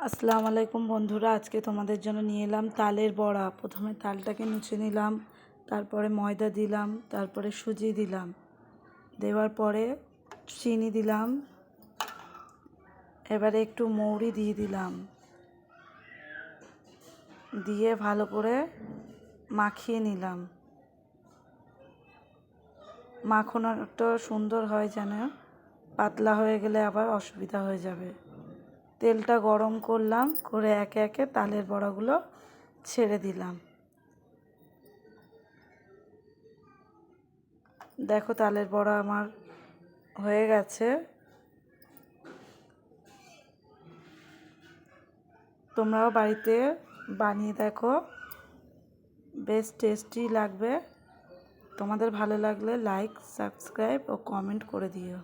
আসসালামু আলাইকুম বন্ধুরা, আজকে তোমাদের জন্য নিয়ে এলাম তালের বড়া। প্রথমে তালটাকে মুছে নিলাম, তারপরে ময়দা দিলাম, তারপরে সুজি দিলাম, দেওয়ার পরে চিনি দিলাম, এবারে একটু মৌরি দিয়ে দিলাম, দিয়ে ভালো করে মাখিয়ে নিলাম। মাখানোটা সুন্দর হয় যেন, পাতলা হয়ে গেলে আবার অসুবিধা হয়ে যাবে। তেলটা গরম করলাম, করে একে একে তালের বড়াগুলো ছেড়ে দিলাম। দেখো তালের বড়া আমার হয়ে গেছে। তোমরাও বাড়িতে বানিয়ে দেখো, বেশ টেস্টি লাগবে। তোমাদের ভালো লাগলে লাইক, সাবস্ক্রাইব ও কমেন্ট করে দিও।